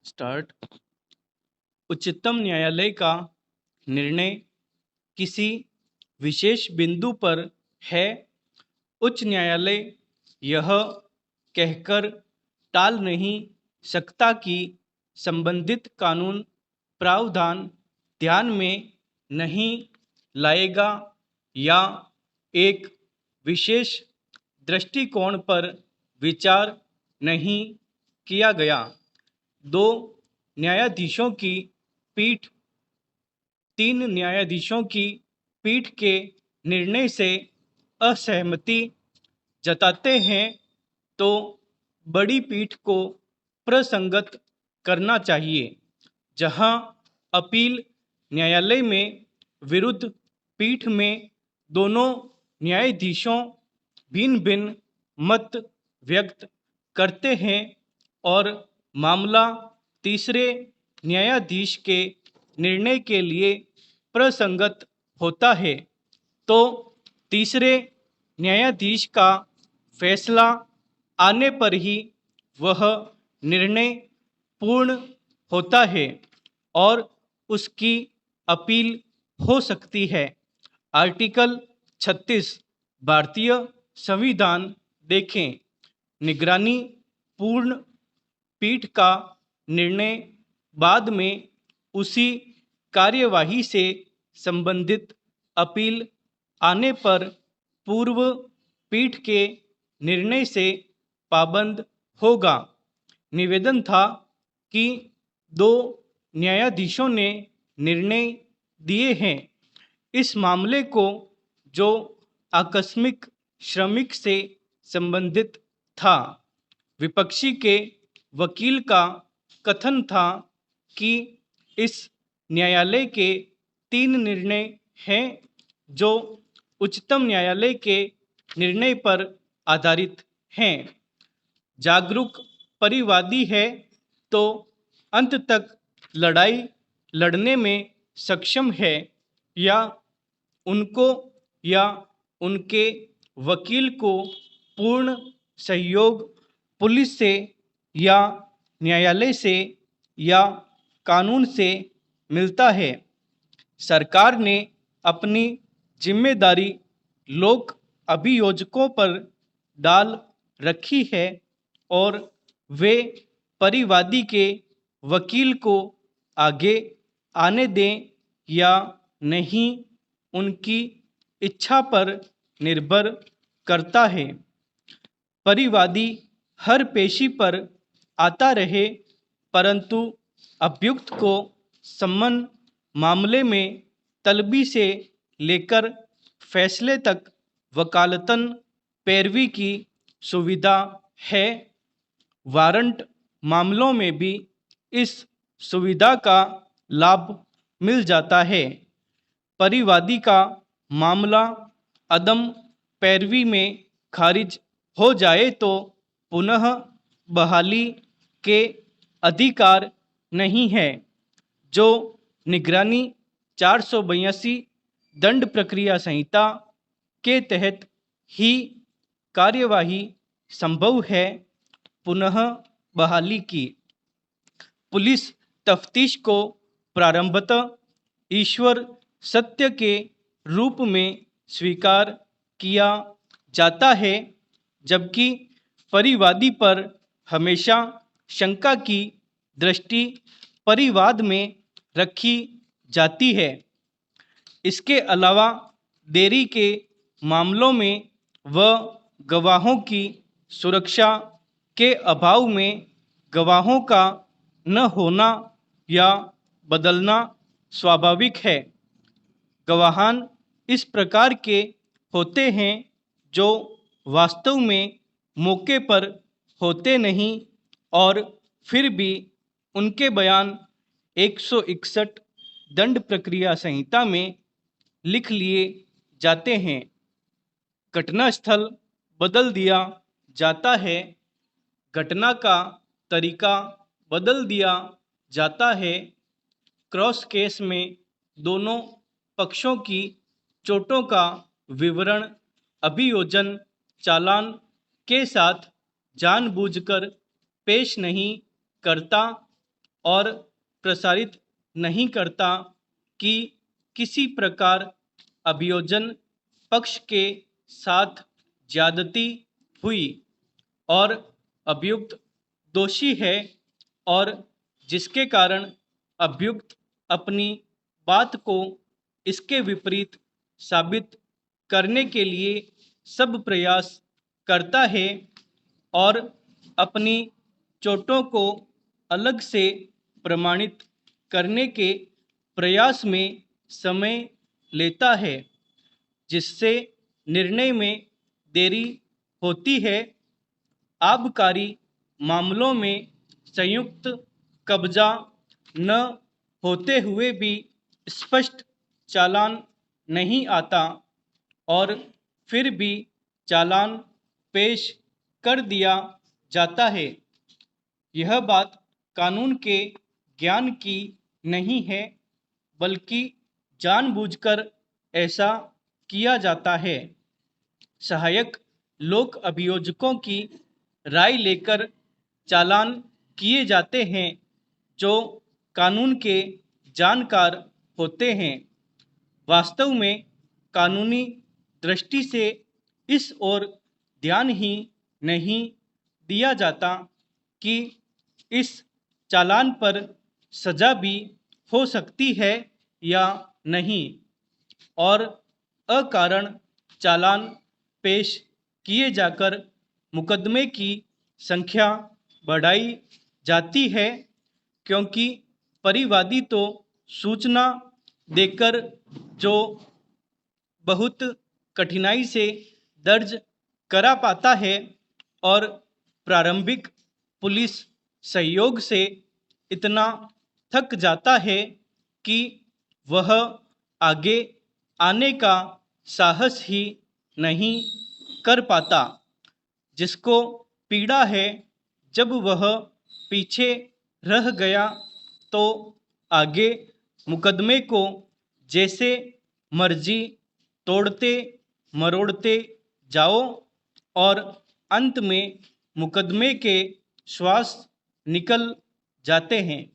Start. उच्चतम न्यायालय का निर्णय किसी विशेष बिंदु पर है। उच्च न्यायालय यह कहकर टाल नहीं सकता कि संबंधित कानून प्रावधान ध्यान में नहीं लाएगा या एक विशेष दृष्टिकोण पर विचार नहीं किया गया। दो न्यायाधीशों की पीठ 3 न्यायाधीशों की पीठ के निर्णय से असहमति जताते हैं तो बड़ी पीठ को प्रसंगत करना चाहिए। जहां अपील न्यायालय में विरुद्ध पीठ में दोनों न्यायाधीशों भिन्न भिन्न मत व्यक्त करते हैं और मामला तीसरे न्यायाधीश के निर्णय के लिए प्रसंगत होता है तो तीसरे न्यायाधीश का फैसला आने पर ही वह निर्णय पूर्ण होता है और उसकी अपील हो सकती है। आर्टिकल 36 भारतीय संविधान देखें। निगरानी पूर्ण पीठ का निर्णय बाद में उसी कार्यवाही से संबंधित अपील आने पर पूर्व पीठ के निर्णय से पाबंद होगा। निवेदन था कि दो न्यायाधीशों ने निर्णय दिए हैं। इस मामले को जो आकस्मिक श्रमिक से संबंधित था। विपक्षी के वकील का कथन था कि इस न्यायालय के 3 निर्णय हैं जो उच्चतम न्यायालय के निर्णय पर आधारित हैं। जागरूक परिवादी है तो अंत तक लड़ाई लड़ने में सक्षम है या उनको या उनके वकील को पूर्ण सहयोग पुलिस से या न्यायालय से या कानून से मिलता है। सरकार ने अपनी जिम्मेदारी लोक अभियोजकों पर डाल रखी है और वे परिवादी के वकील को आगे आने दें या नहीं उनकी इच्छा पर निर्भर करता है। परिवादी हर पेशी पर आता रहे परंतु अभियुक्त को सम्मन मामले में तलबी से लेकर फैसले तक वकालतन पैरवी की सुविधा है। वारंट मामलों में भी इस सुविधा का लाभ मिल जाता है। परिवादी का मामला अदम पैरवी में खारिज हो जाए तो पुनः बहाली के अधिकार नहीं है। जो निगरानी 482 दंड प्रक्रिया संहिता के तहत ही कार्यवाही संभव है। पुनः बहाली की पुलिस तफ्तीश को प्रारंभतः ईश्वर सत्य के रूप में स्वीकार किया जाता है जबकि परिवादी पर हमेशा शंका की दृष्टि परिवाद में रखी जाती है। इसके अलावा देरी के मामलों में व गवाहों की सुरक्षा के अभाव में गवाहों का न होना या बदलना स्वाभाविक है। गवाहान इस प्रकार के होते हैं जो वास्तव में मौके पर होते नहीं और फिर भी उनके बयान 161 दंड प्रक्रिया संहिता में लिख लिए जाते हैं। घटनास्थल बदल दिया जाता है। घटना का तरीका बदल दिया जाता है। क्रॉस केस में दोनों पक्षों की चोटों का विवरण अभियोजन चालान के साथ जानबूझकर पेश नहीं करता। और प्रसारित नहीं करता कि किसी प्रकार अभियोजन पक्ष के साथ ज्यादती हुई और अभियुक्त दोषी है और जिसके कारण अभियुक्त अपनी बात को इसके विपरीत साबित करने के लिए सब प्रयास करता है और अपनी चोटों को अलग से प्रमाणित करने के प्रयास में समय लेता है, जिससे निर्णय में देरी होती है। आबकारी मामलों में संयुक्त कब्जा न होते हुए भी स्पष्ट चालान नहीं आता और फिर भी चालान पेश कर दिया जाता है। यह बात कानून के ज्ञान की नहीं है, बल्कि जानबूझकर ऐसा किया जाता है। सहायक लोक अभियोजकों की राय लेकर चालान किए जाते हैं, जो कानून के जानकार होते हैं। वास्तव में कानूनी दृष्टि से इस ओर ध्यान ही नहीं दिया जाता कि इस चालान पर सजा भी हो सकती है या नहीं, और अकारण चालान पेश किए जाकर मुकदमे की संख्या बढ़ाई जाती है, क्योंकि परिवादी तो सूचना देकर जो बहुत कठिनाई से दर्ज करा पाता है और प्रारंभिक पुलिस सहयोग से इतना थक जाता है कि वह आगे आने का साहस ही नहीं कर पाता। जिसको पीड़ा है, जब वह पीछे रह गया तो आगे मुकदमे को जैसे मर्जी तोड़ते मरोड़ते जाओ और अंत में मुकदमे के श्वास निकल जाते हैं।